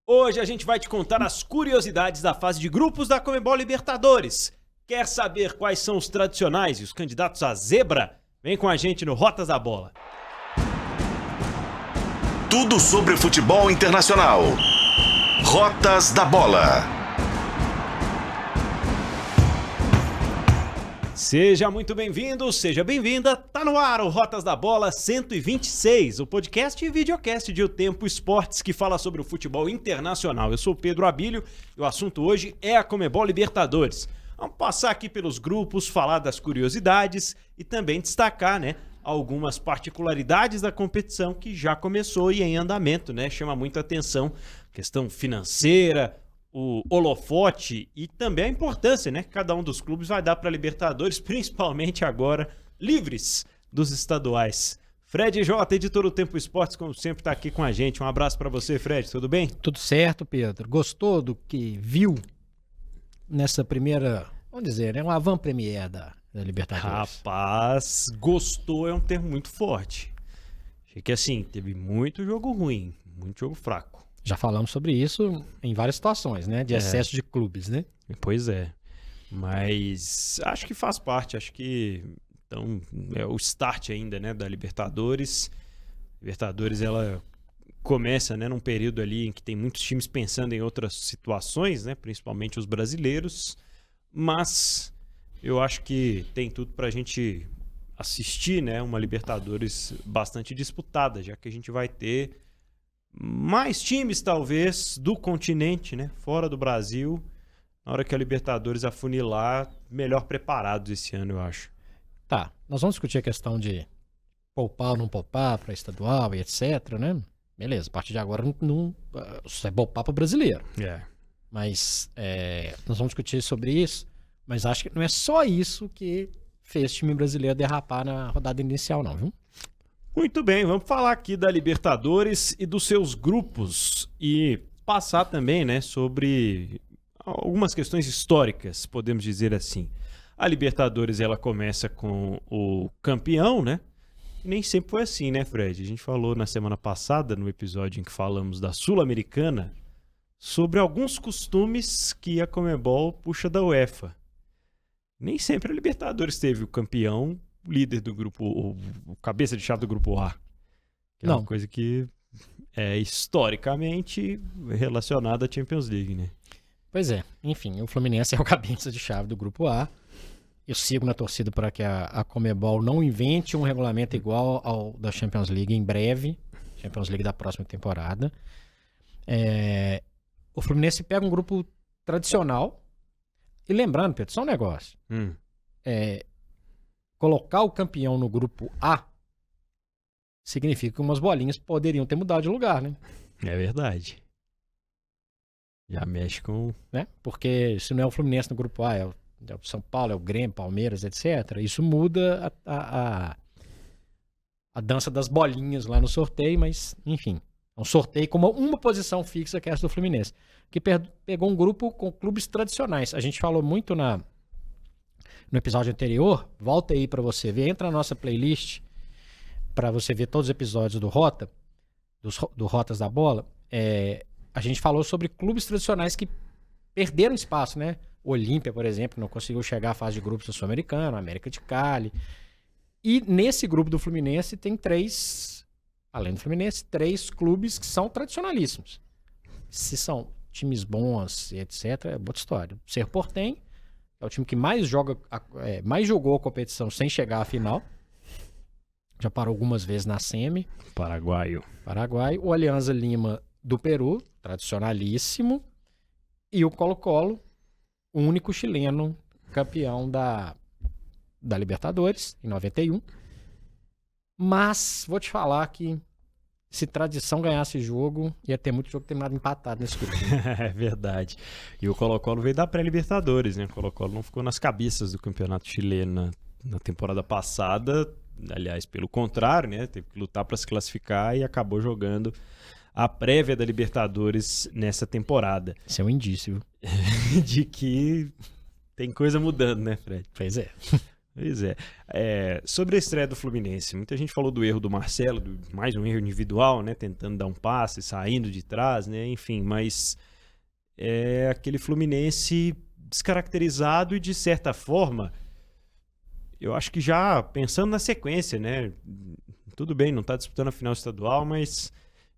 Hoje a gente vai te contar as curiosidades da fase de grupos da Conmebol Libertadores. Quer saber quais são os tradicionais e os candidatos à zebra? Vem com a gente no Rotas da Bola. Tudo sobre futebol internacional. Rotas da Bola. Seja muito bem-vindo, seja bem-vinda. Tá no ar o Rotas da Bola 126, o podcast e videocast de O Tempo Esportes que fala sobre o futebol internacional. Eu sou o Pedro Abílio e o assunto hoje é a Conmebol Libertadores. Vamos passar aqui pelos grupos, falar das curiosidades e também destacar, algumas particularidades da competição que já começou e em andamento, Chama muita atenção a questão financeira, o holofote e também a importância, que cada um dos clubes vai dar para a Libertadores, principalmente agora, livres dos estaduais. Fred J, editor do Tempo Esportes, como sempre, está aqui com a gente. Um abraço para você, Fred, tudo bem? Tudo certo, Pedro. Gostou do que viu nessa primeira, vamos dizer, uma avant-première da Libertadores? Rapaz, gostou é um termo muito forte. Achei que assim, teve muito jogo ruim, muito jogo fraco. Já falamos sobre isso em várias situações, de excesso de clubes, Pois é, mas acho que faz parte, acho que então, é o start ainda, da Libertadores. Libertadores, ela começa, num período ali em que tem muitos times pensando em outras situações, principalmente os brasileiros, mas eu acho que tem tudo pra gente assistir, uma Libertadores bastante disputada, já que a gente vai ter mais times, talvez, do continente, fora do Brasil, na hora que a Libertadores afunilar, melhor preparados esse ano, eu acho. Tá, nós vamos discutir a questão de poupar ou não poupar para estadual e etc, Beleza, a partir de agora não é poupar para o brasileiro. Mas nós vamos discutir sobre isso, mas acho que não é só isso que fez o time brasileiro derrapar na rodada inicial, não, viu? Muito bem, vamos falar aqui da Libertadores e dos seus grupos e passar também, sobre algumas questões históricas, podemos dizer assim. A Libertadores, ela começa com o campeão, E nem sempre foi assim, Fred? A gente falou na semana passada, no episódio em que falamos da Sul-Americana, sobre alguns costumes que a Conmebol puxa da UEFA. Nem sempre a Libertadores teve o campeão, o líder do grupo, o cabeça de chave do grupo A. Que é uma coisa que é historicamente relacionada à Champions League, Pois é, enfim, o Fluminense é o cabeça de chave do grupo A. Eu sigo na torcida para que a Conmebol não invente um regulamento igual ao da Champions League em breve, Champions League da próxima temporada. O Fluminense pega um grupo tradicional e lembrando, Pedro, só um negócio. Colocar o campeão no grupo A significa que umas bolinhas poderiam ter mudado de lugar, É verdade. Já mexe com... Porque se não é o Fluminense no grupo A, é o São Paulo, é o Grêmio, Palmeiras, etc. Isso muda a dança das bolinhas lá no sorteio, mas, enfim, é um sorteio com uma posição fixa que é essa do Fluminense, que pegou um grupo com clubes tradicionais. A gente falou muito no episódio anterior, volta aí pra você ver, entra na nossa playlist pra você ver todos os episódios do Rotas da Bola. A gente falou sobre clubes tradicionais que perderam espaço, O Olímpia, por exemplo, não conseguiu chegar à fase de grupos da Sul-Americana, América de Cali. E nesse grupo do Fluminense tem além do Fluminense, 3 clubes que são tradicionalíssimos. Se são times bons e etc, é outra história. O Cerro Porteño é o time que mais jogou a competição sem chegar à final. Já parou algumas vezes na semi. Paraguai. O Alianza Lima do Peru, tradicionalíssimo. E o Colo-Colo, o único chileno campeão da Libertadores, em 91. Mas, vou te falar que se tradição ganhasse jogo, ia ter muito jogo terminado empatado nesse grupo. É verdade. E o Colo-Colo veio da pré-Libertadores, O Colo-Colo não ficou nas cabeças do campeonato chileno na temporada passada. Aliás, pelo contrário, Teve que lutar para se classificar e acabou jogando a prévia da Libertadores nessa temporada. Isso é um indício. De que tem coisa mudando, Fred? Pois é. Pois é. Sobre a estreia do Fluminense, muita gente falou do erro do Marcelo, mais um erro individual, né? Tentando dar um passe, saindo de trás, né? Enfim, mas é aquele Fluminense descaracterizado e, de certa forma, eu acho que já pensando na sequência, né? Tudo bem, não está disputando a final estadual, mas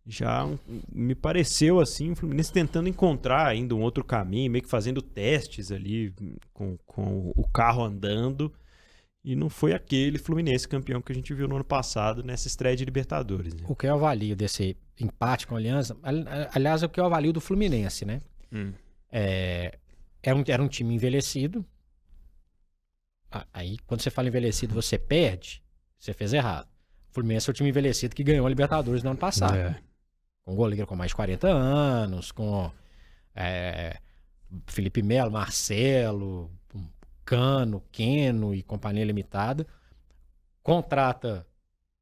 já me pareceu assim, o Fluminense tentando encontrar ainda um outro caminho, meio que fazendo testes ali com o carro andando. E não foi aquele Fluminense campeão que a gente viu no ano passado nessa estreia de Libertadores. Né? O que eu avalio desse empate com a Aliança, aliás, é o que eu avalio do Fluminense, né? Era um time envelhecido. Aí, quando você fala envelhecido, você perde, você fez errado. O Fluminense é o time envelhecido que ganhou a Libertadores no ano passado. Com um goleiro com mais de 40 anos, com Felipe Melo, Marcelo, Cano, Queno e companhia limitada. Contrata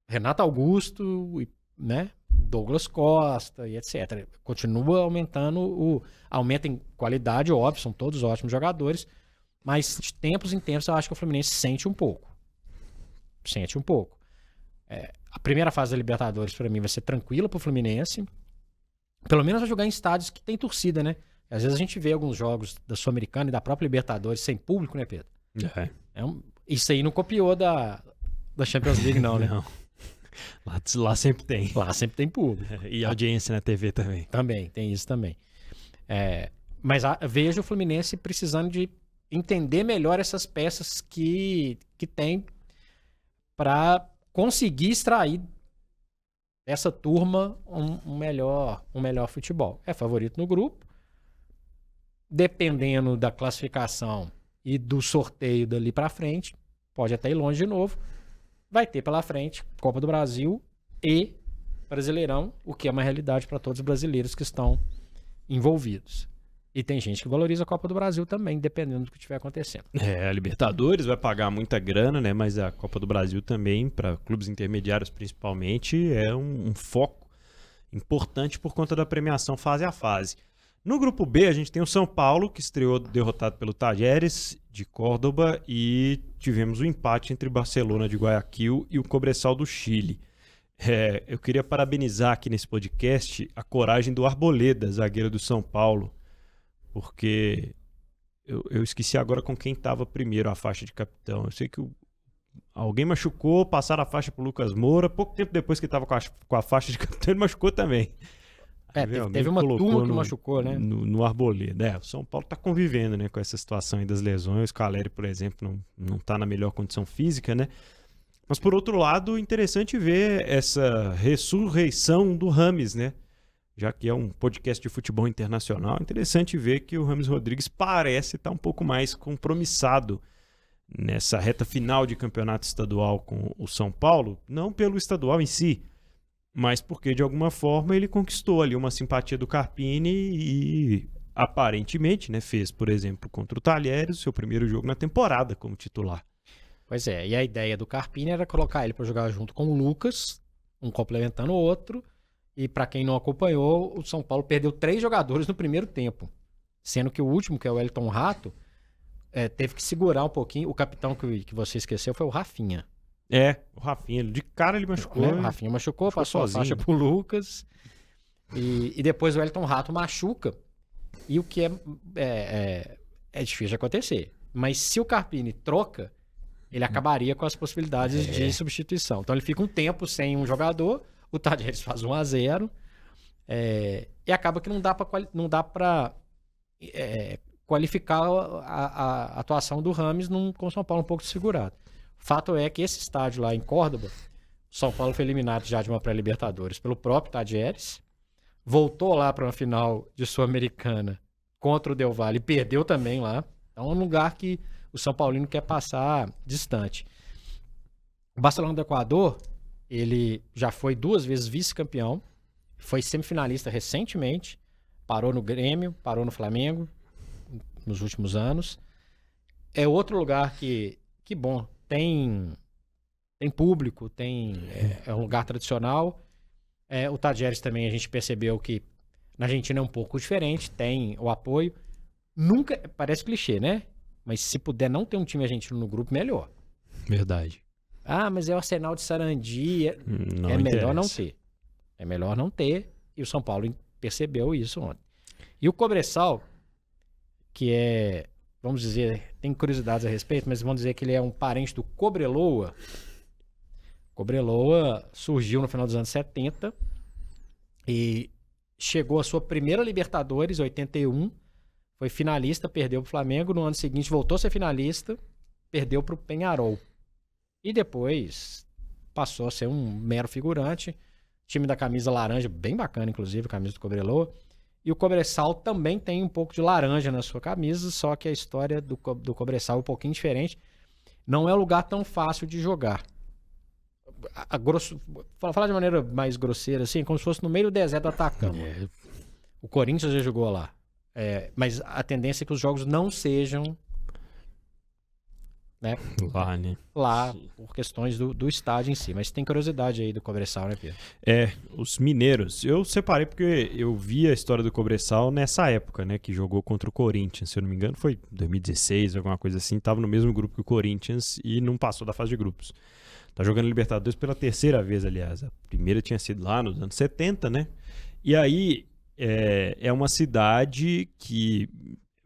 Renato Augusto, né? Douglas Costa e etc. Continua aumentando aumenta em qualidade, óbvio, são todos ótimos jogadores, mas de tempos em tempos eu acho que o Fluminense sente um pouco. A primeira fase da Libertadores para mim vai ser tranquila pro Fluminense. Pelo menos vai jogar em estádios que tem torcida, né? Às vezes a gente vê alguns jogos da Sul-Americana e da própria Libertadores sem público, né, Pedro? Isso aí não copiou da Champions League, não, né? Não. Lá sempre tem. Lá sempre tem público. E audiência na TV também. Também, tem isso também. Mas vejo o Fluminense precisando de entender melhor essas peças que tem para conseguir extrair dessa turma um melhor futebol. É favorito no grupo. Dependendo da classificação e do sorteio dali para frente, pode até ir longe de novo. Vai ter pela frente Copa do Brasil e Brasileirão, o que é uma realidade para todos os brasileiros que estão envolvidos. E tem gente que valoriza a Copa do Brasil também, dependendo do que estiver acontecendo. A Libertadores vai pagar muita grana, né? Mas a Copa do Brasil também, para clubes intermediários principalmente, é um foco importante por conta da premiação fase a fase. No grupo B, a gente tem o São Paulo, que estreou derrotado pelo Talleres de Córdoba, e tivemos um empate entre Barcelona de Guayaquil e o Cobresal do Chile. Eu queria parabenizar aqui nesse podcast a coragem do Arboleda, zagueiro do São Paulo, porque eu esqueci agora com quem estava primeiro a faixa de capitão. Eu sei que alguém machucou, passaram a faixa pro Lucas Moura, pouco tempo depois que estava com a faixa de capitão, ele machucou também. Teve uma turma que machucou, né? No Arboleda. O São Paulo está convivendo, né, com essa situação aí das lesões. O Caleri, por exemplo, não está na melhor condição física, né? Mas, por outro lado, interessante ver essa ressurreição do Rames, né? Já que é um podcast de futebol internacional, interessante ver que o Rames Rodrigues parece estar um pouco mais compromissado nessa reta final de campeonato estadual com o São Paulo, não pelo estadual em si, mas porque, de alguma forma, ele conquistou ali uma simpatia do Carpini e, aparentemente, né, fez, por exemplo, contra o Talleres, o seu primeiro jogo na temporada como titular. Pois é, e a ideia do Carpini era colocar ele para jogar junto com o Lucas, um complementando o outro, e para quem não acompanhou, o São Paulo perdeu 3 jogadores no primeiro tempo, sendo que o último, que é o Wellington Rato, teve que segurar um pouquinho. O capitão que você esqueceu foi o Rafinha. O Rafinha, de cara ele machucou. O Rafinha machucou, passou sozinho. A faixa pro Lucas. E depois o Wellington Rato machuca. E o que é difícil de acontecer. Mas se o Carpini troca, ele acabaria com as possibilidades de substituição. Então ele fica um tempo sem um jogador, o Talleres faz 1-0, e acaba que não dá para qualificar a atuação do Rames com o São Paulo um pouco desfigurado. Fato é que esse estádio lá em Córdoba, o São Paulo foi eliminado já de uma pré-Libertadores pelo próprio Talleres, voltou lá para uma final de Sul-Americana contra o Del Valle e perdeu também lá. Então é um lugar que o São Paulino quer passar distante. O Barcelona do Equador, ele já foi 2 vezes vice-campeão, foi semifinalista recentemente, parou no Grêmio, parou no Flamengo nos últimos anos. É outro lugar que bom, tem público, é um lugar tradicional. O Talleres também a gente percebeu que na Argentina é um pouco diferente, tem o apoio. Nunca, parece clichê, né? Mas se puder não ter um time argentino no grupo, melhor. Verdade. Ah, mas é o Arsenal de Sarandi. Não É melhor não interessa. ter. É melhor não ter. E o São Paulo percebeu isso ontem. E o Cobressal, que é, vamos dizer, tem curiosidades a respeito, mas vamos dizer que ele é um parente do Cobreloa. Cobreloa surgiu no final dos anos 70 e chegou à sua primeira Libertadores, 81. Foi finalista, perdeu pro Flamengo. No ano seguinte voltou a ser finalista, perdeu pro Peñarol. E depois passou a ser um mero figurante. Time da camisa laranja, bem bacana, inclusive, a camisa do Cobreloa. E o Cobressal também tem um pouco de laranja na sua camisa, só que a história do Cobressal é um pouquinho diferente. Não é um lugar tão fácil de jogar. Falar de maneira mais grosseira, assim, como se fosse no meio do deserto do Atacama. O Corinthians já jogou lá. Mas a tendência é que os jogos não sejam, né, Lá, né? lá por questões do estádio em si. Mas tem curiosidade aí do Cobressal, né, Pedro? Os mineiros. Eu separei porque eu vi a história do Cobressal nessa época, né? Que jogou contra o Corinthians, se eu não me engano, foi 2016, alguma coisa assim. Tava no mesmo grupo que o Corinthians e não passou da fase de grupos. Tá jogando Libertadores pela terceira vez, aliás. A primeira tinha sido lá nos anos 70, né? E aí é uma cidade que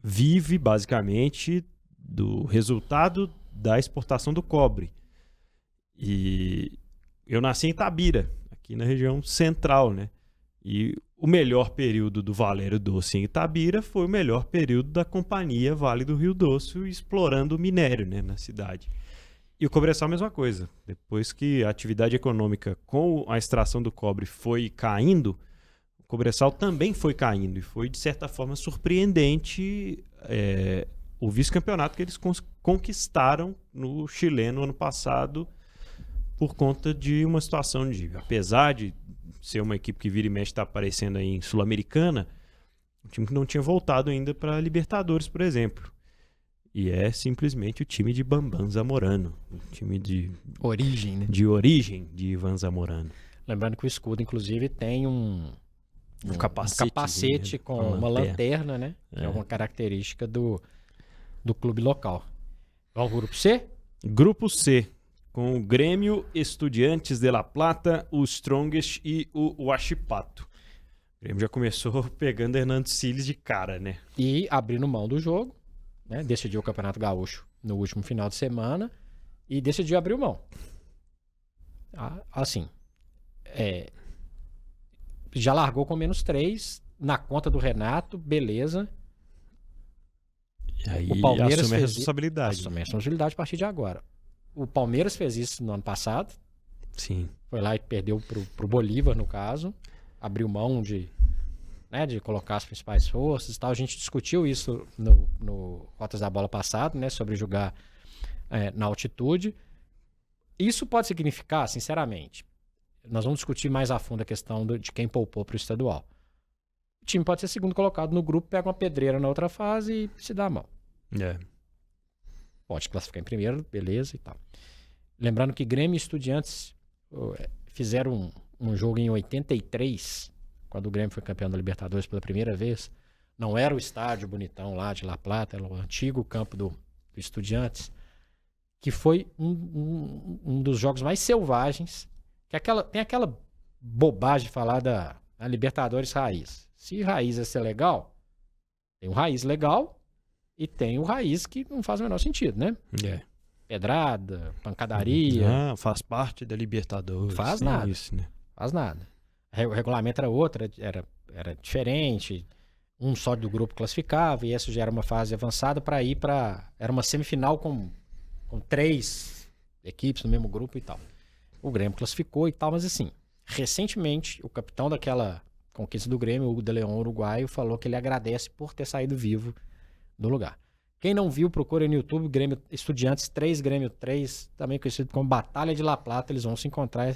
vive basicamente do resultado da exportação do cobre. E eu nasci em Itabira, aqui na região central, né? E o melhor período do Valério Doce em Itabira foi o melhor período da companhia Vale do Rio Doce, explorando o minério, né, na cidade. E o Cobressal a mesma coisa. Depois que a atividade econômica com a extração do cobre foi caindo, o Cobressal também foi caindo. E foi, de certa forma, surpreendente o vice-campeonato que eles conquistaram no chileno ano passado por conta de uma situação de... Apesar de ser uma equipe que vira e mexe está aparecendo aí em Sul-Americana, um time que não tinha voltado ainda para Libertadores, por exemplo. E é simplesmente o time de Bambam Zamorano. O time de Origem, né? de origem de Ivan Zamorano. Lembrando que o escudo, inclusive, tem um capacete né? com uma lanterna, né? Que é uma característica do clube local. Vamos ao grupo C? Grupo C, com o Grêmio, Estudiantes de La Plata, o Strongest e o Huachipato. O Grêmio já começou pegando Hernando Siles de cara, né? E abrindo mão do jogo, né? Decidiu o Campeonato Gaúcho no último final de semana e decidiu abrir mão. Assim, já largou com -3 na conta do Renato, beleza. E aí O Palmeiras assume a fez responsabilidade. Assume a responsabilidade a partir de agora. O Palmeiras fez isso no ano passado. Sim. Foi lá e perdeu pro Bolívar, no caso. Abriu mão de colocar as principais forças e tal. A gente discutiu isso no Rotas da Bola passado, né? Sobre jogar na altitude. Isso pode significar, sinceramente, nós vamos discutir mais a fundo a questão de quem poupou para o estadual. O time pode ser segundo colocado no grupo, pega uma pedreira na outra fase e se dá a mão. Pode classificar em primeiro, beleza e tal. Lembrando que Grêmio e Estudiantes fizeram um jogo em 83, quando o Grêmio foi campeão da Libertadores pela primeira vez. Não era o estádio bonitão lá de La Plata, era o antigo campo do Estudiantes, que foi um dos jogos mais selvagens. Tem aquela bobagem de falar da Libertadores raiz. Se raiz é ser legal, tem o raiz legal e tem o raiz que não faz o menor sentido, né? Pedrada, pancadaria. Faz parte da Libertadores. Faz nada. Isso, né? Faz nada. O regulamento era outro, era diferente. Um só do grupo classificava e essa já era uma fase avançada para ir para... Era uma semifinal com 3 equipes no mesmo grupo e tal. O Grêmio classificou e tal, mas assim, recentemente, o capitão daquela conquista do Grêmio, o Hugo de León, uruguaio, falou que ele agradece por ter saído vivo do lugar. Quem não viu, procura no YouTube, Grêmio Estudiantes 3, Grêmio 3, também conhecido como Batalha de La Plata, eles vão se encontrar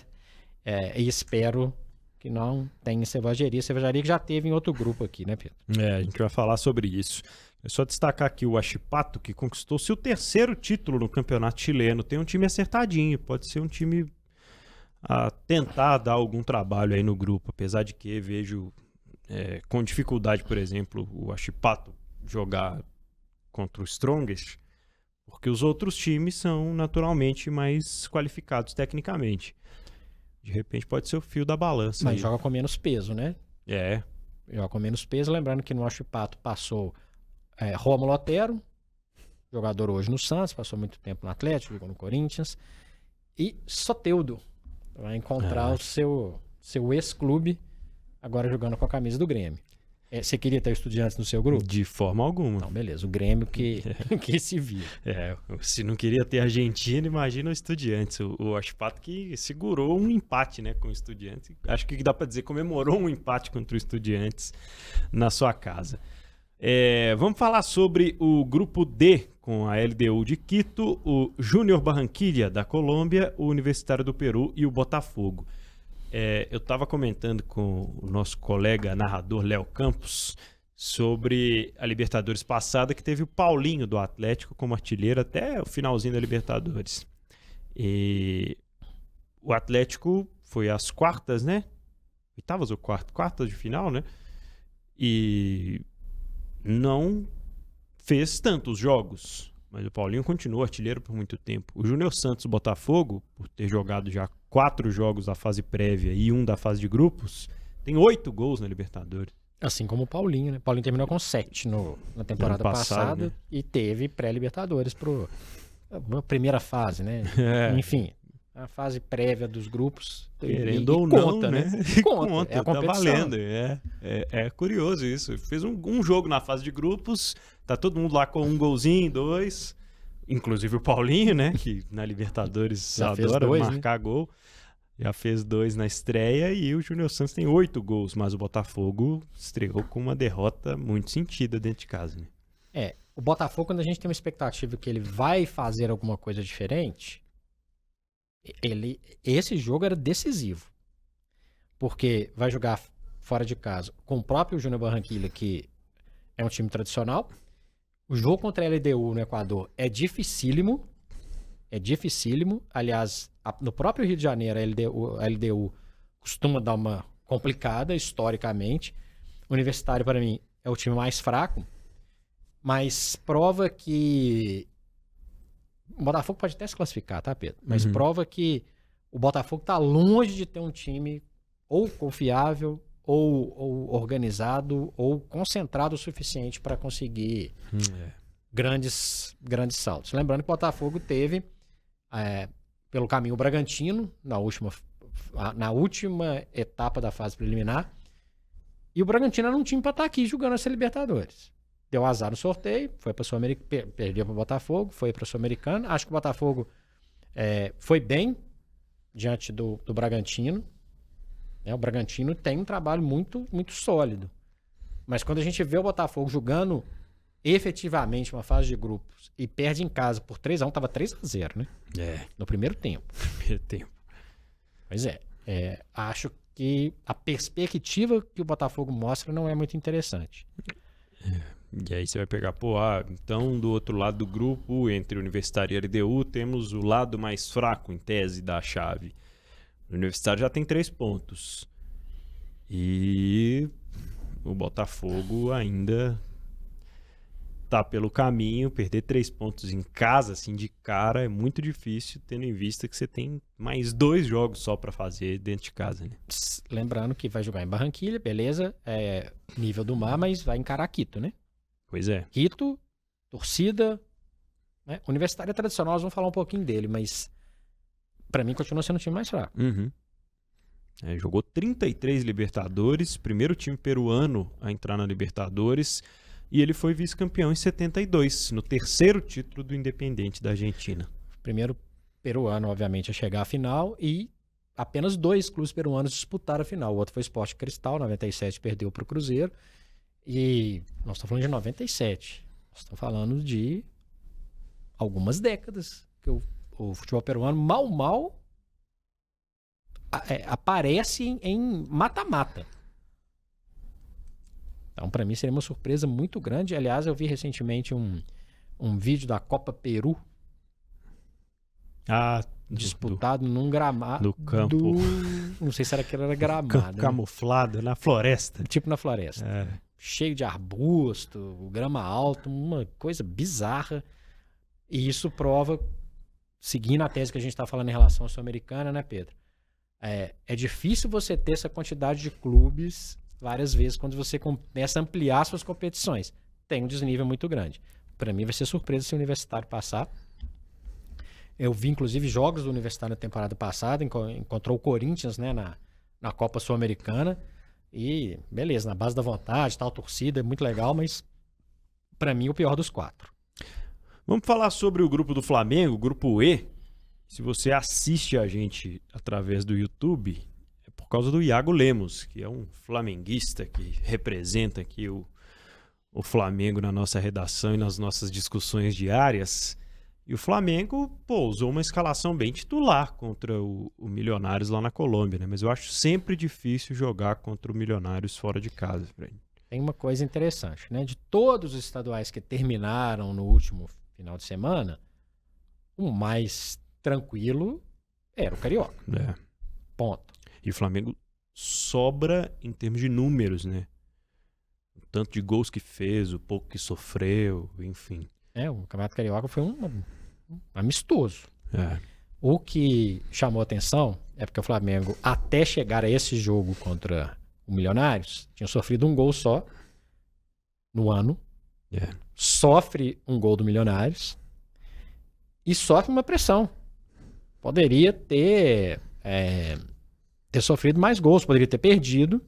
e espero que não tenha cervejaria que já teve em outro grupo aqui, né, Pedro? A gente vai falar sobre isso. É só destacar aqui o Huachipato, que conquistou seu terceiro título no campeonato chileno. Tem um time acertadinho, pode ser um time a tentar dar algum trabalho aí no grupo, apesar de que vejo com dificuldade, por exemplo, o Huachipato jogar contra o Strongest, Porque os outros times são naturalmente mais qualificados tecnicamente. De repente pode ser o fio da balança. Mas aí. joga com menos peso, né? É. Joga com menos peso. Lembrando que no Huachipato passou Rômulo Otero, jogador hoje no Santos, passou muito tempo no Atlético, jogou no Corinthians. E Soteldo vai encontrar o seu ex-clube, agora jogando com a camisa do Grêmio. Você queria ter Estudiantes no seu grupo? De forma alguma. Então, beleza. O Grêmio que se via. Se não queria ter Argentina, imagina o Estudiantes. O Huachipato que segurou um empate, né, com o Estudiantes. Acho que dá para dizer, comemorou um empate contra o Estudiantes na sua casa. Vamos falar sobre o grupo D, com a LDU de Quito, o Júnior Barranquilla da Colômbia, o Universitário do Peru e o Botafogo. Eu estava comentando com o nosso colega narrador Léo Campos sobre a Libertadores passada, que teve o Paulinho do Atlético como artilheiro até o finalzinho da Libertadores. E o Atlético foi às quartas, né? Oitavas ou quartas de final, né? E não fez tantos jogos, mas o Paulinho continuou artilheiro por muito tempo. O Júnior Santos Botafogo, por ter jogado já 4 jogos da fase prévia e 1 da fase de grupos, tem 8 gols na Libertadores. Assim como o Paulinho, né? O Paulinho terminou com 7 na temporada passada, né? E teve pré-Libertadores a primeira fase, né? Enfim, a fase prévia dos grupos. Querendo ou não, conta, né? Conta, é a competição. Tá valendo. É curioso isso. Fez um jogo na fase de grupos, tá todo mundo lá com um golzinho, 2, inclusive o Paulinho, né? Que na Libertadores já adora dois, marcar gol. Já fez 2 na estreia e o Júnior Santos tem 8 gols, mas o Botafogo estreou com uma derrota muito sentida dentro de casa, né? O Botafogo, quando a gente tem uma expectativa que ele vai fazer alguma coisa diferente, esse jogo era decisivo. Porque vai jogar fora de casa com o próprio Júnior Barranquilla, que é um time tradicional. O jogo contra a LDU no Equador é dificílimo. Aliás, no próprio Rio de Janeiro, a LDU costuma dar uma complicada historicamente. O Universitário, para mim, é o time mais fraco, mas prova que o Botafogo pode até se classificar, tá, Pedro? Mas prova que o Botafogo está longe de ter um time ou confiável, ou organizado, ou concentrado o suficiente para conseguir grandes saltos. Lembrando que o Botafogo teve pelo caminho o Bragantino na última etapa da fase preliminar, e o Bragantino era um time para estar aqui jogando essa Libertadores. Deu azar no sorteio, foi para Sul-Americana, perdeu para o Botafogo, foi para a Sul-Americana. Acho que o Botafogo foi bem diante do Bragantino. O Bragantino tem um trabalho muito, muito sólido. Mas quando a gente vê o Botafogo jogando efetivamente uma fase de grupos e perde em casa por 3-1, estava 3-0, né? No primeiro tempo. Pois acho que a perspectiva que o Botafogo mostra não é muito interessante. E aí você vai pegar, então do outro lado do grupo, entre Universitário e LDU, temos o lado mais fraco, em tese, da chave. O Universitário já tem 3 pontos. E o Botafogo ainda tá pelo caminho. Perder 3 pontos em casa, assim, de cara, é muito difícil, tendo em vista que você tem mais 2 jogos só para fazer dentro de casa, né? Lembrando que vai jogar em Barranquilla, beleza, nível do mar, mas vai encarar Quito, né? Pois é. Quito, torcida, né? Universitário tradicional, nós vamos falar um pouquinho dele, mas pra mim continua sendo o time mais fraco. Jogou 33 Libertadores, primeiro time peruano a entrar na Libertadores, e ele foi vice-campeão em 72, no 3º título do Independiente da Argentina. Primeiro peruano, obviamente, a chegar à final, e apenas 2 clubes peruanos disputaram a final. O outro foi o Sport Cristal, 97 perdeu para o Cruzeiro, e nós estamos falando de 97. Nós estamos falando de algumas décadas que o futebol peruano mal aparece em mata-mata. Então, para mim, seria uma surpresa muito grande. Aliás, eu vi recentemente um vídeo da Copa Peru disputado num gramado. No campo. Não sei se era aquilo, era gramado. Campo camuflado, na floresta. Tipo na floresta. Cheio de arbusto, grama alta, uma coisa bizarra. E isso prova, seguindo a tese que a gente está falando em relação à Sul-Americana, né, Pedro? É difícil você ter essa quantidade de clubes várias vezes quando você começa a ampliar suas competições. Tem um desnível muito grande. Para mim vai ser surpresa se o Universitário passar. Eu vi, inclusive, jogos do Universitário na temporada passada, encontrou o Corinthians, né, na Copa Sul-Americana. E, beleza, na base da vontade, tal, torcida, é muito legal, mas para mim o pior dos 4. Vamos falar sobre o grupo do Flamengo, o grupo E. Se você assiste a gente através do YouTube, é por causa do Iago Lemos, que é um flamenguista que representa aqui o Flamengo na nossa redação e nas nossas discussões diárias. E o Flamengo, usou uma escalação bem titular contra o Milionários lá na Colômbia, né? Mas eu acho sempre difícil jogar contra o Milionários fora de casa, Fred. Tem uma coisa interessante, né? De todos os estaduais que terminaram no último final de semana, o mais tranquilo era o Carioca. Ponto. E o Flamengo sobra em termos de números, né? O tanto de gols que fez, o pouco que sofreu, enfim. O Campeonato Carioca foi um amistoso. É. O que chamou atenção é porque o Flamengo, até chegar a esse jogo contra o Milionários, tinha sofrido um gol só no ano. Sofre um gol do Milionários e sofre uma pressão. Poderia ter sofrido mais gols, poderia ter perdido.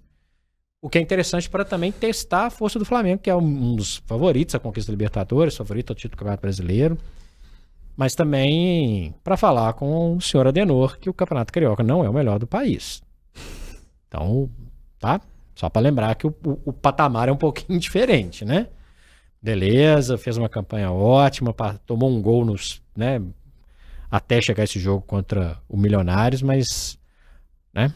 O que é interessante para também testar a força do Flamengo, que é um dos favoritos à conquista da Libertadores, favorito ao título do Campeonato Brasileiro. Mas também para falar com o senhor Adenor que o Campeonato Carioca não é o melhor do país. Então, tá? Só para lembrar que o patamar é um pouquinho diferente, né? Beleza, fez uma campanha ótima, tomou um gol né, até chegar esse jogo contra o Milionários, mas, né?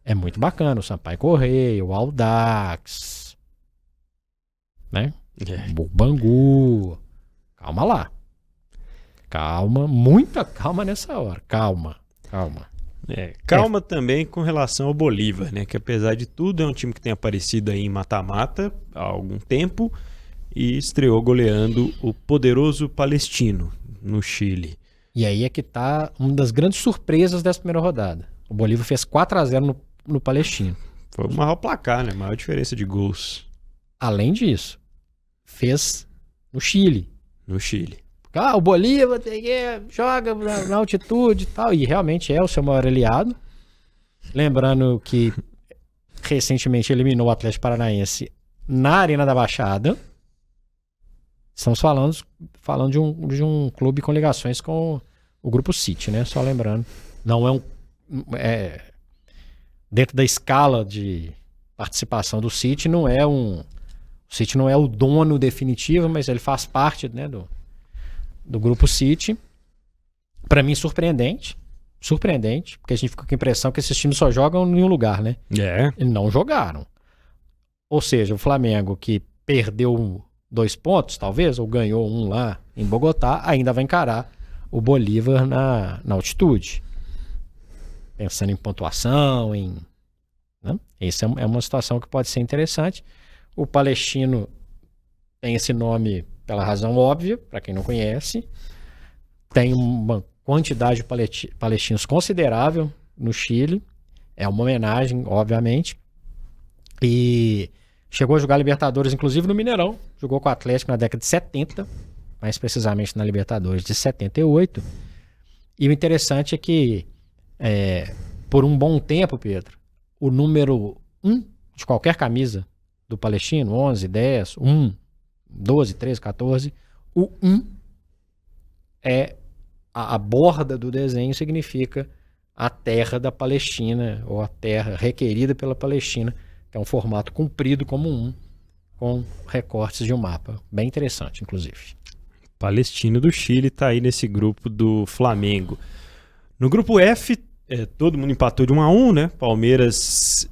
É muito bacana, o Sampaio Correia, o Audax, né? O Bangu. Calma lá. Calma, muita calma nessa hora. Calma. Calma também com relação ao Bolívar, né? Que apesar de tudo é um time que tem aparecido aí em mata-mata há algum tempo e estreou goleando o poderoso Palestino no Chile. E aí é que tá uma das grandes surpresas dessa primeira rodada. O Bolívar fez 4-0 no Palestino. Foi o maior placar, né? Maior diferença de gols. Além disso, fez no Chile. No Chile. O Bolívar joga na altitude e tal. E realmente é o seu maior aliado. Lembrando que recentemente eliminou o Atlético Paranaense na Arena da Baixada. Estamos falando de um clube com ligações com o Grupo City, né? Só lembrando. Não é dentro da escala de participação do City, o City não é o dono definitivo, mas ele faz parte, né, do Grupo City. Para mim, surpreendente, porque a gente fica com a impressão que esses times só jogam em um lugar, né? E não jogaram. Ou seja, o Flamengo, que perdeu 2 pontos, talvez, ou ganhou 1 lá em Bogotá, ainda vai encarar o Bolívar na altitude. Pensando em pontuação, né? Essa é uma situação que pode ser interessante. O Palestino tem esse nome pela razão óbvia, para quem não conhece. Tem uma quantidade de palestinos considerável no Chile. É uma homenagem, obviamente. E chegou a jogar Libertadores, inclusive no Mineirão. Jogou com o Atlético na década de 70, mais precisamente na Libertadores de 78. E o interessante é que, por um bom tempo, Pedro, o número 1 de qualquer camisa do Palestino, 11, 10, 1, 12, 13, 14, o 1 é a borda do desenho, significa a terra da Palestina, ou a terra requerida pela Palestina, que é um formato comprido como 1, com recortes de um mapa. Bem interessante, inclusive. Palestino do Chile está aí nesse grupo do Flamengo. No grupo F, todo mundo empatou de 1-1, né? Palmeiras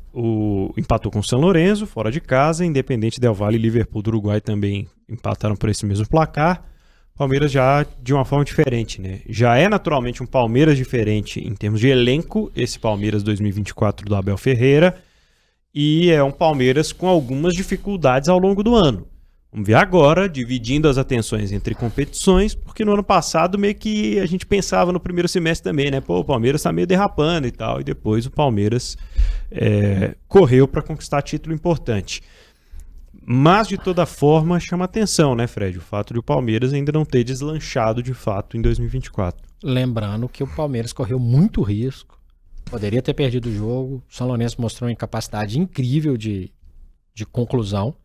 empatou com o São Lourenço, fora de casa. Independente Del Valle e Liverpool do Uruguai também empataram por esse mesmo placar. Palmeiras já de uma forma diferente, né? Já é naturalmente um Palmeiras diferente em termos de elenco, esse Palmeiras 2024 do Abel Ferreira. E é um Palmeiras com algumas dificuldades ao longo do ano. Vamos ver agora, dividindo as atenções entre competições, porque no ano passado meio que a gente pensava no primeiro semestre também, né? Pô, o Palmeiras tá meio derrapando e tal, e depois o Palmeiras correu para conquistar título importante. Mas, de toda forma, chama atenção, né, Fred? O fato de o Palmeiras ainda não ter deslanchado de fato em 2024. Lembrando que o Palmeiras correu muito risco, poderia ter perdido o jogo, o São Lourenço mostrou uma incapacidade incrível de conclusão.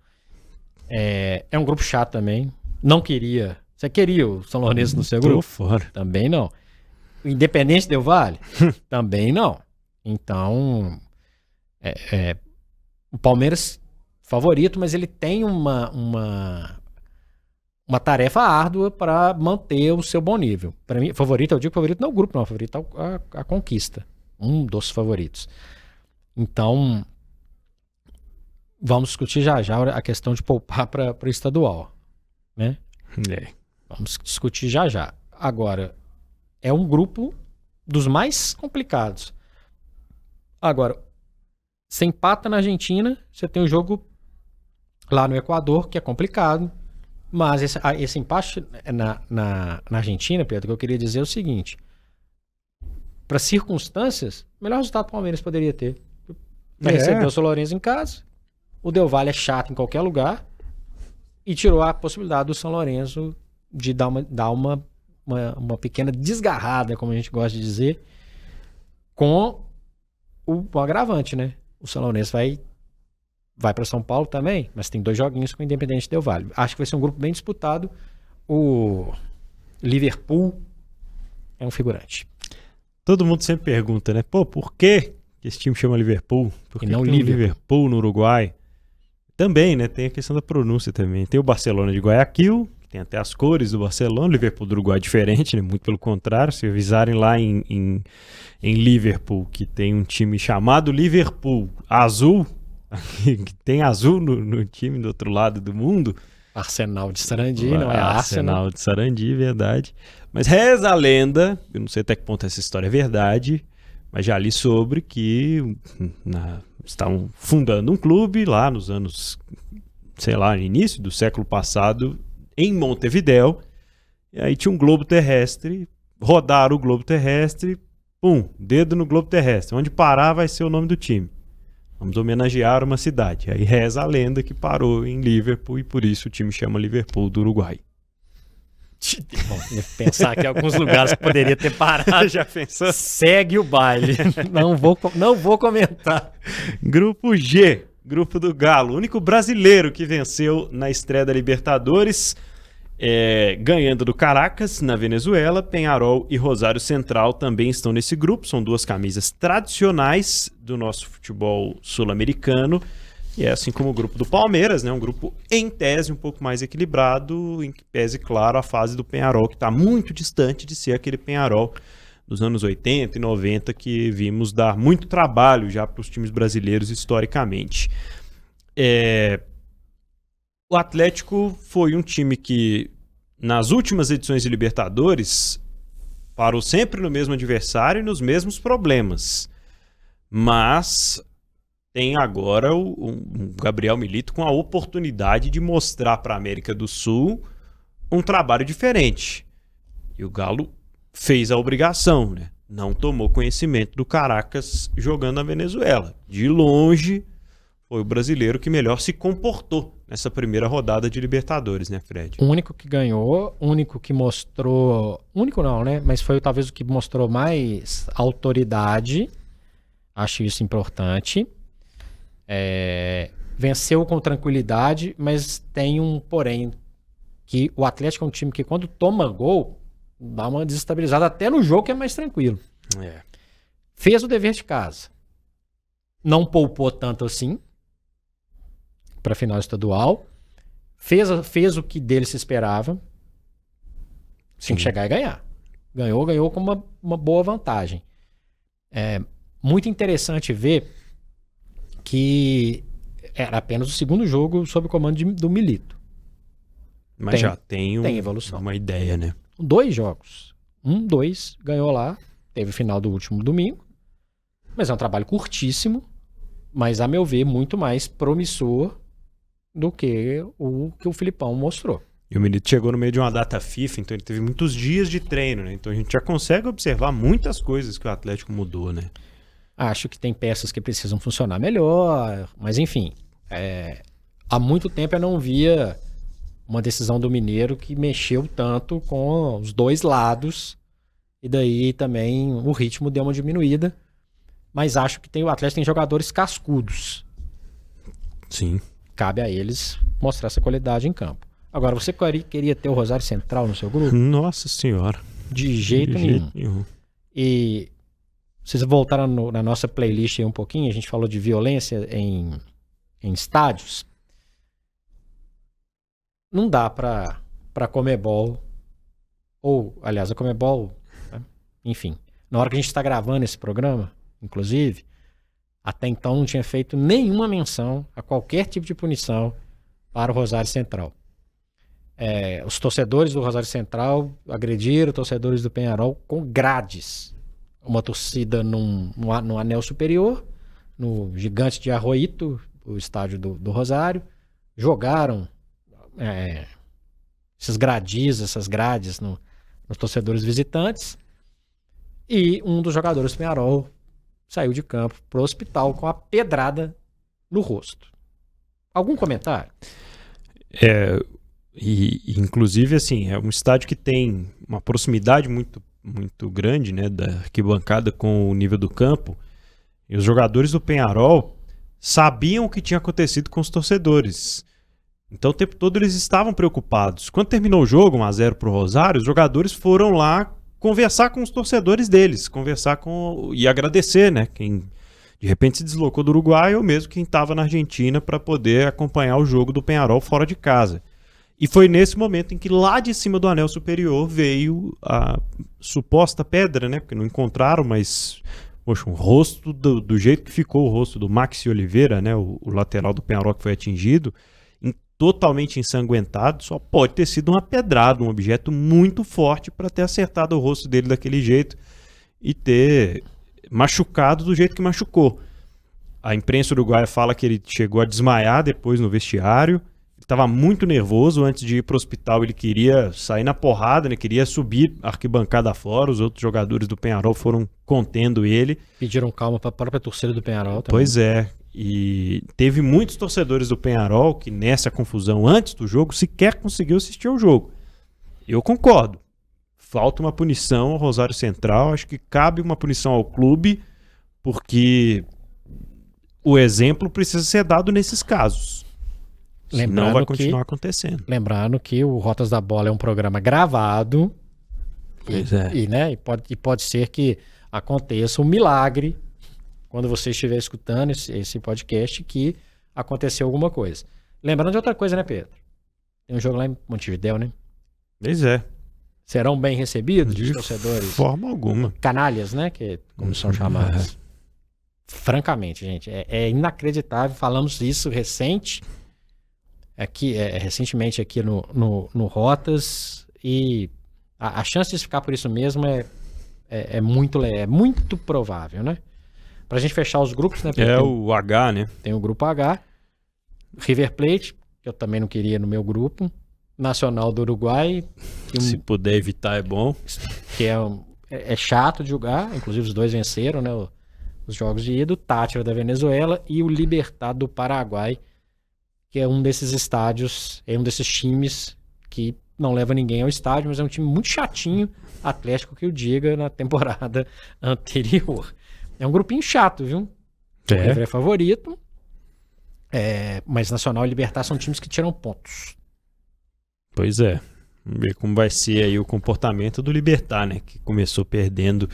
É um grupo chato também. Não queria. Você queria o São Lourenço no seu grupo? Fora. Também não. O Independente Del Valle? Também não. Então, o Palmeiras favorito, mas ele tem uma tarefa árdua para manter o seu bom nível. Para mim, favorito, eu digo favorito não é o grupo, não. Favorito é a conquista. Um dos favoritos. Então, vamos discutir já a questão de poupar para o estadual, né? Vamos discutir já. Agora, é um grupo dos mais complicados. Agora, você empata na Argentina, você tem um jogo lá no Equador, que é complicado, mas esse empate na Argentina, Pedro, que eu queria dizer é o seguinte: para circunstâncias, o melhor resultado que o Palmeiras poderia ter. Para receber o São Lourenço em casa. O Del Valle é chato em qualquer lugar e tirou a possibilidade do São Lourenço de dar uma pequena desgarrada, como a gente gosta de dizer, com o agravante, né? O São Lourenço vai para São Paulo também, mas tem 2 joguinhos com o Independente Del Valle. Acho que vai ser um grupo bem disputado. O Liverpool é um figurante. Todo mundo sempre pergunta, né? Pô, por que esse time chama Liverpool? Por que não tem Liverpool no Uruguai? Também, né? Tem a questão da pronúncia também. Tem o Barcelona de Guayaquil, que tem até as cores do Barcelona. O Liverpool do Uruguai é diferente, né? Muito pelo contrário. Se avisarem lá em Liverpool que tem um time chamado Liverpool Azul, que tem azul no time do outro lado do mundo. Arsenal de Sarandi, não é Arsenal de Sarandi, verdade. Mas reza a lenda, eu não sei até que ponto essa história é verdade, mas já li sobre que estavam fundando um clube lá nos anos, sei lá, no início do século passado, em Montevidéu, e aí tinha um globo terrestre, rodaram o globo terrestre, dedo no globo terrestre, onde parar vai ser o nome do time. Vamos homenagear uma cidade. Aí reza a lenda que parou em Liverpool e por isso o time chama Liverpool do Uruguai. Bom, pensar que alguns lugares poderia ter parado. Já pensou? Segue o baile. Não vou comentar. Grupo G, grupo do Galo. O único brasileiro que venceu na estreia da Libertadores, ganhando do Caracas, na Venezuela. Penharol e Rosário Central também estão nesse grupo. São 2 camisas tradicionais do nosso futebol sul-americano. E é assim como o grupo do Palmeiras, né? Um grupo em tese um pouco mais equilibrado, em que pese, claro, a fase do Penharol, que está muito distante de ser aquele Penharol dos anos 80 e 90 que vimos dar muito trabalho já para os times brasileiros historicamente. O Atlético foi um time que, nas últimas edições de Libertadores, parou sempre no mesmo adversário e nos mesmos problemas. Mas tem agora o Gabriel Milito com a oportunidade de mostrar para a América do Sul um trabalho diferente. E o Galo fez a obrigação, né? Não tomou conhecimento do Caracas jogando na Venezuela. De longe, foi o brasileiro que melhor se comportou nessa primeira rodada de Libertadores, né, Fred? O único que ganhou, o único que mostrou... Único não, né? Mas foi talvez o que mostrou mais autoridade. Acho isso importante. Venceu com tranquilidade, mas tem um porém, que o Atlético é um time que quando toma gol, dá uma desestabilizada até no jogo que é mais tranquilo. Fez o dever de casa. Não poupou tanto assim para a final estadual. Fez o que dele se esperava. Tinha que chegar e ganhar. Ganhou com uma boa vantagem. Muito interessante ver que era apenas o segundo jogo sob o comando do Milito. Mas já tem evolução. Uma ideia, né? 2 jogos. 2, ganhou lá. Teve o final do último domingo. Mas é um trabalho curtíssimo. Mas, a meu ver, muito mais promissor do que o Filipão mostrou. E o Milito chegou no meio de uma data FIFA, então ele teve muitos dias de treino, né? Então a gente já consegue observar muitas coisas que o Atlético mudou, né? Acho que tem peças que precisam funcionar melhor, mas enfim, há muito tempo eu não via uma decisão do Mineiro que mexeu tanto com os dois lados, e daí também o ritmo deu uma diminuída, mas acho que o Atlético tem jogadores cascudos. Sim. Cabe a eles mostrar essa qualidade em campo. Agora, você queria ter o Rosário Central no seu grupo? Nossa senhora. De jeito nenhum. E vocês voltaram na nossa playlist aí um pouquinho, a gente falou de violência em estádios. Não dá pra Conmebol, ou, aliás, a Conmebol, né? Enfim, na hora que a gente está gravando esse programa, inclusive, até então não tinha feito nenhuma menção a qualquer tipo de punição para o Rosário Central. Os torcedores do Rosário Central agrediram torcedores do Peñarol com grades. Uma torcida no anel superior, no Gigante de Arroito, o estádio do Rosário. Jogaram essas grades nos torcedores visitantes. E um dos jogadores do Peñarol saiu de campo pro hospital com a pedrada no rosto. Algum comentário? Inclusive, assim, é um estádio que tem uma proximidade muito, muito grande, né, da arquibancada com o nível do campo. E os jogadores do Peñarol sabiam o que tinha acontecido com os torcedores. Então, o tempo todo eles estavam preocupados. Quando terminou o jogo, 1-0 pro Rosário, os jogadores foram lá conversar com os torcedores deles, e agradecer, né, quem de repente se deslocou do Uruguai ou mesmo quem estava na Argentina para poder acompanhar o jogo do Peñarol fora de casa. E foi nesse momento em que lá de cima do anel superior veio a suposta pedra, né? Porque não encontraram, mas poxa, um rosto do jeito que ficou o rosto do Maxi Oliveira, né? O lateral do Peñarol que foi atingido, totalmente ensanguentado, só pode ter sido uma pedrada, um objeto muito forte para ter acertado o rosto dele daquele jeito e ter machucado do jeito que machucou. A imprensa uruguaia fala que ele chegou a desmaiar depois no vestiário. Estava muito nervoso antes de ir para o hospital, ele queria sair na porrada, né? Queria subir a arquibancada fora, os outros jogadores do Peñarol foram contendo ele. Pediram calma para a própria torcida do Peñarol também. Pois é, e teve muitos torcedores do Peñarol que nessa confusão antes do jogo sequer conseguiu assistir ao jogo. Eu concordo, falta uma punição ao Rosário Central, acho que cabe uma punição ao clube, porque o exemplo precisa ser dado nesses casos. Senão vai continuar acontecendo. Lembrando que o Rotas da Bola é um programa gravado. E pode ser que aconteça um milagre quando você estiver escutando esse podcast que aconteceu alguma coisa. Lembrando de outra coisa, né, Pedro? Tem um jogo lá em Montevidéu, né? Pois é. Serão bem recebidos os torcedores? De forma alguma. Canalhas, né? Como são chamados. Francamente, gente, é inacreditável. Falamos isso recentemente aqui no Rotas, e a chance de ficar por isso mesmo é muito provável, né? Pra gente fechar os grupos, né? O H, né? Tem o grupo H, River Plate, que eu também não queria no meu grupo, Nacional do Uruguai. Se puder evitar é bom. Que é chato de jogar, inclusive os dois venceram, né? Os jogos de ida, o Táchira da Venezuela e o Libertad do Paraguai, que é um desses estádios, é um desses times que não leva ninguém ao estádio, mas é um time muito chatinho, Atlético que o diga, na temporada anterior. É um grupinho chato, viu? O River é favorito, mas Nacional e Libertad são times que tiram pontos. Pois é. Vamos ver como vai ser aí o comportamento do Libertad, né? Que começou perdendo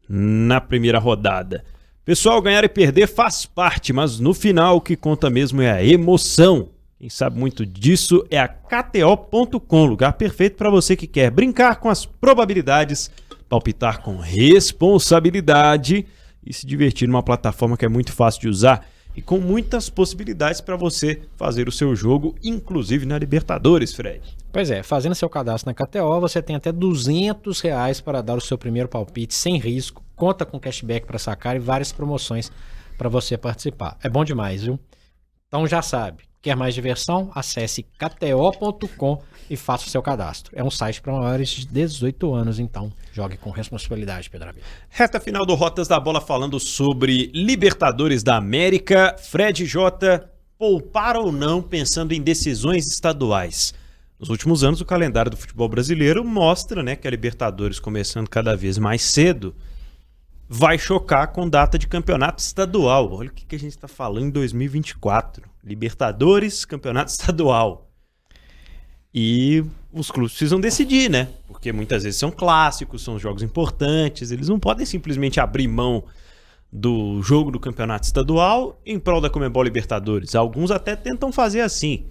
na primeira rodada. Pessoal, ganhar e perder faz parte, mas no final o que conta mesmo é a emoção. Quem sabe muito disso é a KTO.com, lugar perfeito para você que quer brincar com as probabilidades, palpitar com responsabilidade e se divertir numa plataforma que é muito fácil de usar e com muitas possibilidades para você fazer o seu jogo, inclusive na Libertadores, Fred. Pois é, fazendo seu cadastro na KTO, você tem até R$200 para dar o seu primeiro palpite sem risco, conta com cashback para sacar e várias promoções para você participar. É bom demais, viu? Então já sabe, Quer mais diversão? Acesse kto.com e faça o seu cadastro. É um site para maiores de 18 anos, então jogue com responsabilidade, Pedro Abílio. Reta final do Rotas da Bola falando sobre Libertadores da América. Fred J, poupar ou não pensando em decisões estaduais? Nos últimos anos, o calendário do futebol brasileiro mostra, né, que a Libertadores, começando cada vez mais cedo, vai chocar com data de campeonato estadual. Olha o que a gente está falando em 2024. Libertadores, campeonato estadual. E os clubes precisam decidir, né? Porque muitas vezes são clássicos, são jogos importantes. Eles não podem simplesmente abrir mão do jogo do campeonato estadual em prol da Conmebol Libertadores. Alguns até tentam fazer assim.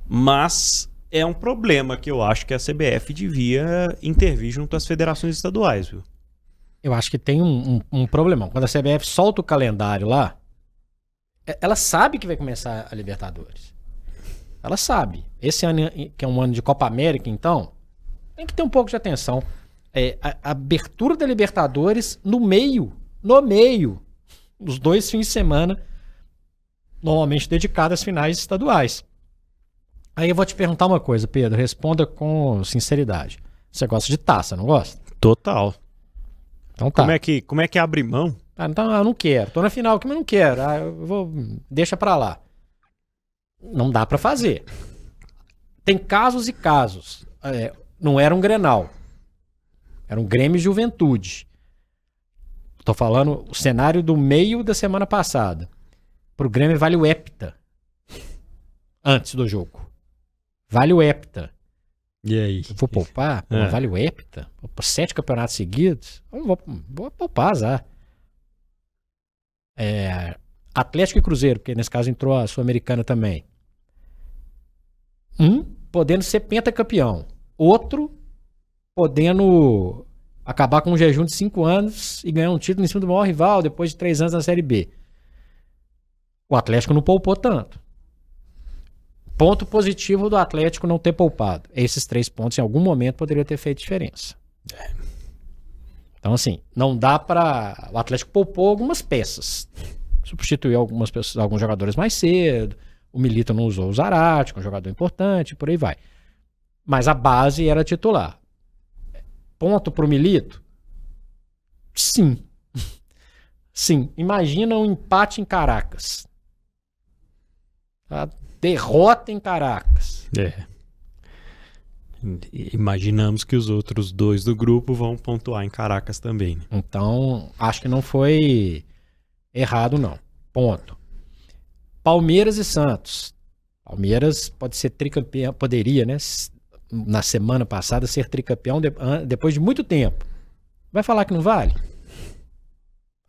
Mas é um problema que eu acho que a CBF devia intervir junto às federações estaduais, viu? Eu acho que tem um problemão. Quando a CBF solta o calendário lá, ela sabe que vai começar a Libertadores. Ela sabe. Esse ano, que é um ano de Copa América, então, tem que ter um pouco de atenção. A abertura da Libertadores no meio, os 2 fins de semana, normalmente dedicados às finais estaduais. Aí eu vou te perguntar uma coisa, Pedro, responda com sinceridade. Você gosta de taça, não gosta? Total. Então tá. Como é que abre mão? Então eu não quero. Tô na final aqui, mas não quero. Deixa pra lá. Não dá pra fazer. Tem casos e casos. Não era um Grenal. Era um Grêmio e Juventude. Tô falando o cenário do meio da semana passada. Pro Grêmio vale o hepta. Antes do jogo. Vale o hepta. E aí? Eu vou poupar? Vale o hepta? 7 campeonatos seguidos? Eu vou poupar, azar. Atlético e Cruzeiro, porque nesse caso entrou a Sul-Americana também. Um podendo ser pentacampeão. Outro podendo acabar com um jejum de 5 anos e ganhar um título em cima do maior rival depois de 3 anos na Série B. O Atlético não poupou tanto. Ponto positivo do Atlético não ter poupado. Esses 3 pontos, em algum momento, poderiam ter feito diferença. Então, assim, não dá para... O Atlético poupou algumas peças. Substituiu alguns jogadores mais cedo. O Milito não usou o Zarate, que é um jogador importante, por aí vai. Mas a base era titular. Ponto pro Milito? Sim. Sim. Imagina um empate em Caracas. A derrota em Caracas. Imaginamos que os outros 2 do grupo vão pontuar em Caracas também. Né? Então, acho que não foi errado, não. Ponto. Palmeiras e Santos. Palmeiras pode ser tricampeão, poderia, né? Na semana passada, ser tricampeão depois de muito tempo. Vai falar que não vale?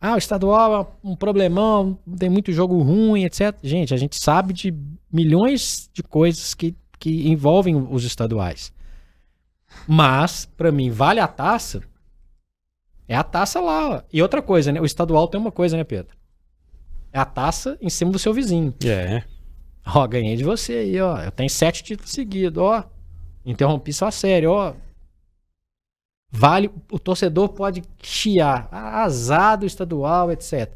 O estadual é um problemão, tem muito jogo ruim, etc. Gente, a gente sabe de milhões de coisas que envolvem os estaduais. Mas, pra mim, vale a taça? É a taça lá. Ó. E outra coisa, né? O estadual tem uma coisa, né, Pedro? É a taça em cima do seu vizinho. Ganhei de você aí, ó. Eu tenho 7 títulos seguidos, ó. Interrompi sua série, ó. Vale, o torcedor pode chiar, azar do estadual, etc.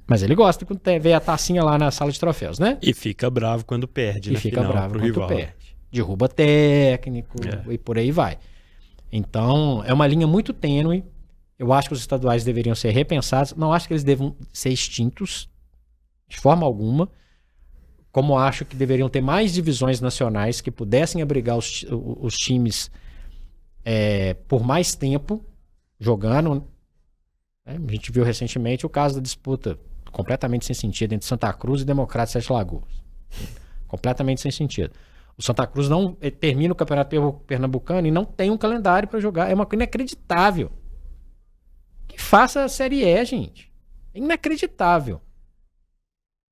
Mas ele gosta quando vê a tacinha lá na sala de troféus, né? E fica bravo quando perde, e fica bravo quando perde. Derruba técnico e por aí vai. Então, é uma linha muito tênue. Eu acho que os estaduais deveriam ser repensados. Não acho que eles devam ser extintos, de forma alguma. Como acho que deveriam ter mais divisões nacionais que pudessem abrigar os times por mais tempo jogando. A gente viu recentemente o caso da disputa completamente sem sentido entre Santa Cruz e Democrata Sete Lagoas. Completamente sem sentido. O Santa Cruz não termina o Campeonato Pernambucano e não tem um calendário para jogar. É uma coisa inacreditável. Que faça a Série E, gente. É inacreditável.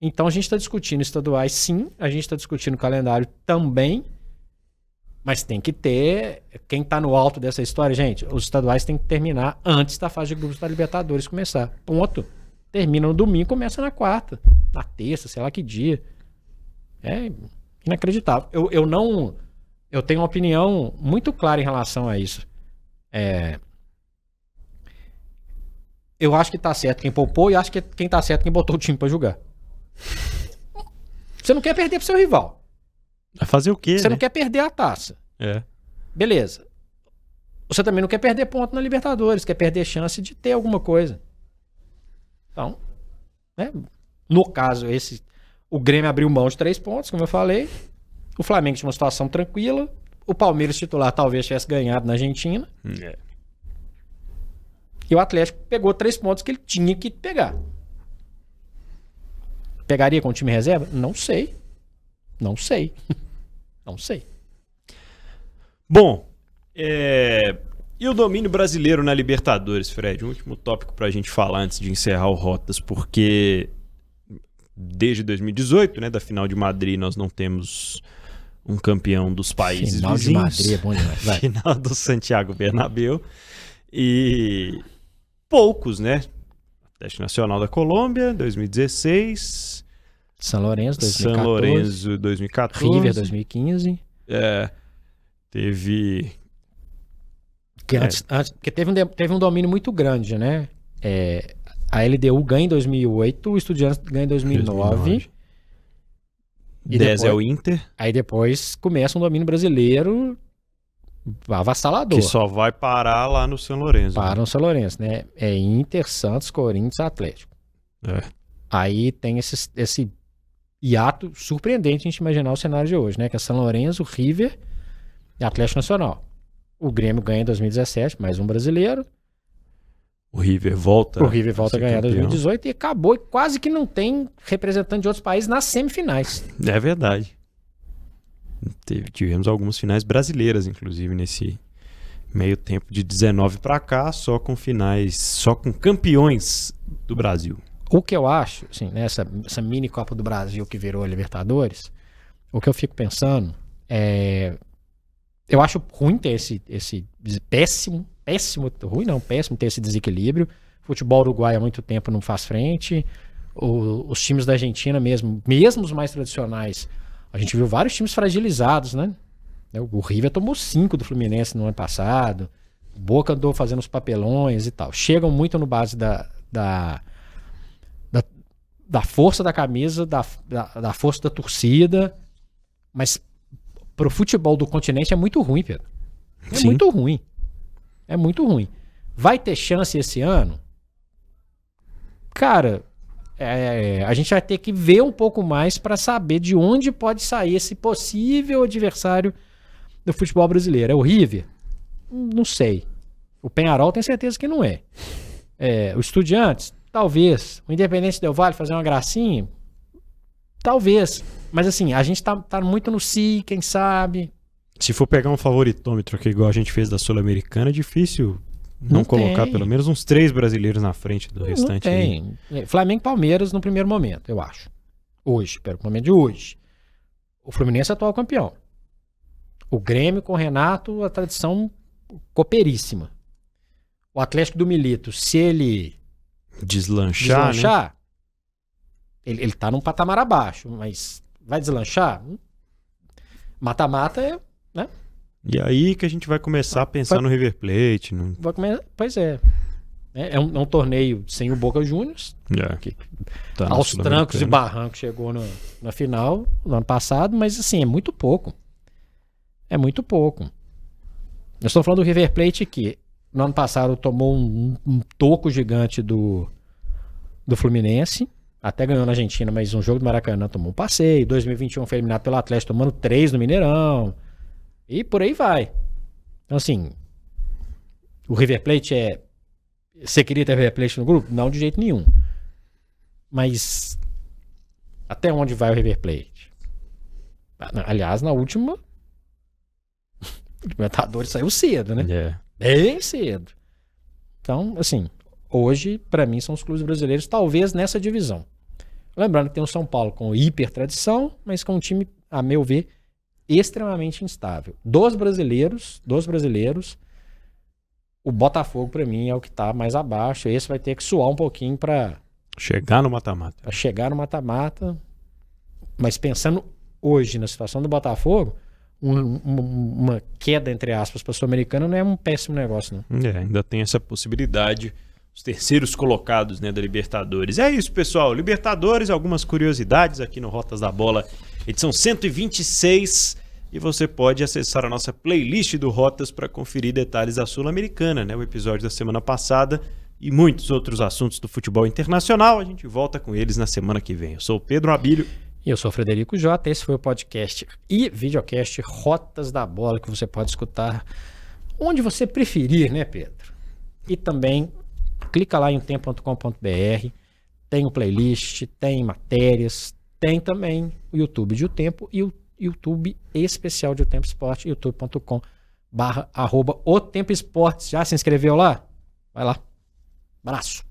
Então a gente está discutindo estaduais, sim. A gente está discutindo calendário também. Mas tem que ter... Quem está no alto dessa história, gente, os estaduais têm que terminar antes da fase de grupos da Libertadores começar. Ponto. Termina no domingo, começa na quarta. Na terça, sei lá que dia. É inacreditável. Eu tenho uma opinião muito clara em relação a isso. Eu acho que tá certo quem poupou e acho que quem tá certo quem botou o time pra jogar. Você não quer perder pro seu rival. Vai fazer o quê, Você né? não quer perder a taça. É. Beleza. Você também não quer perder ponto na Libertadores, quer perder chance de ter alguma coisa. Então, né? No caso, o Grêmio abriu mão de 3 pontos, como eu falei. O Flamengo tinha uma situação tranquila. O Palmeiras titular talvez tivesse ganhado na Argentina. É. E o Atlético pegou 3 pontos que ele tinha que pegar. Pegaria com o time reserva? Não sei. Não sei. Não sei. Bom, e o domínio brasileiro na Libertadores, Fred? Um último tópico pra gente falar antes de encerrar o Rotas, porque desde 2018, né, da final de Madrid, nós não temos um campeão dos países Final de vizinhos. Madrid é bom demais. Vai. Final do Santiago Bernabéu. E poucos, né? Atlético Nacional da Colômbia, 2016. São Lourenço, 2014. São Lourenço, 2014. River, 2015. Teve... Que antes, porque teve um domínio muito grande, né? A LDU ganha em 2008, o Estudiantes ganha em 2009. E 10 é depois- o Inter, Aí depois começa um domínio brasileiro avassalador. que só vai parar lá no São Lourenço. Para o São Lourenço, né? É Inter, Santos, Corinthians, Atlético. É. Aí tem esse hiato surpreendente a gente imaginar o cenário de hoje, né? Que é São Lourenço, River e Atlético Nacional. O Grêmio ganha em 2017, mais um brasileiro. O River volta. O River volta a ser ganhar em campeão. 2018 e acabou. E quase que não tem representante de outros países nas semifinais. É verdade. Tivemos algumas finais brasileiras, inclusive, nesse meio tempo de 19 pra cá, só com finais, só com campeões do Brasil. O que eu acho, assim, né, essa mini Copa do Brasil que virou a Libertadores, o que eu fico pensando eu acho ruim ter esse péssimo ter esse desequilíbrio. O futebol uruguaio há muito tempo não faz frente. Os times da Argentina mesmo os mais tradicionais, a gente viu vários times fragilizados, né? O River tomou 5 do Fluminense no ano passado. O Boca andou fazendo os papelões e tal. Chegam muito no base da força da camisa, da força da torcida, mas pro futebol do continente é muito ruim, Pedro. Sim. Muito ruim. É muito ruim. Vai ter chance esse ano? Cara, a gente vai ter que ver um pouco mais para saber de onde pode sair esse possível adversário do futebol brasileiro. É o River? Não sei. O Peñarol tem certeza que não é. O Estudiantes? Talvez. O Independente Del Valle fazer uma gracinha? Talvez. Mas assim, a gente tá muito no si, quem sabe. Se for pegar um favoritômetro aqui, igual a gente fez da Sul-Americana, é difícil não colocar tem. pelo menos uns 3 brasileiros na frente do Não restante. aí. tem. Flamengo e Palmeiras no primeiro momento, eu acho. Hoje, pelo momento de hoje. O Fluminense é atual campeão. O Grêmio com o Renato, a tradição copeiríssima. O Atlético do Milito, se ele Deslanchar, né? deslanchar, ele tá num patamar abaixo, mas vai deslanchar? Mata-mata né? E aí que a gente vai começar a pensar no River Plate. Pois é. É um torneio sem o Boca Juniors, que Tá na aos trancos e Sul-Americana. barrancos chegou na final no ano passado, mas assim, é muito pouco. É muito pouco. Eu estou falando do River Plate que no ano passado tomou um toco gigante do Fluminense, até ganhou na Argentina, mas um jogo do Maracanã tomou um passeio. 2021 foi eliminado pelo Atlético, tomando 3 no Mineirão. E por aí vai. Então assim, o River Plate Você queria ter River Plate no grupo? Não, de jeito nenhum. Mas até onde vai o River Plate? Aliás, na última, o Libertadores saiu cedo, né? Bem cedo. Então, assim, hoje, pra mim, são os clubes brasileiros, talvez nessa divisão. Lembrando que tem o São Paulo com hiper tradição, mas com um time, a meu ver, extremamente instável. Dos brasileiros, o Botafogo, pra mim, é o que tá mais abaixo. Esse vai ter que suar um pouquinho pra Chegar no mata-mata. chegar no mata-mata. Mas pensando hoje na situação do Botafogo, uma queda, entre aspas, pra Sul-Americana não é um péssimo negócio, não. Ainda tem essa possibilidade. os terceiros colocados, né, da Libertadores. É isso, pessoal. Libertadores, algumas curiosidades aqui no Rotas da Bola, edição 126. E você pode acessar a nossa playlist do Rotas para conferir detalhes da Sul-Americana, né, o episódio da semana passada e muitos outros assuntos do futebol internacional. A gente volta com eles na semana que vem. Eu sou o Pedro Abílio. E eu sou o Frederico Jota. Esse foi o podcast e videocast Rotas da Bola, que você pode escutar onde você preferir, né, Pedro? E também clica lá em tempo.com.br, tem o playlist, tem matérias, tem também o YouTube de O Tempo e o YouTube especial de O Tempo Esporte, youtube.com/@otempoesportes. Já se inscreveu lá? Vai lá. Abraço.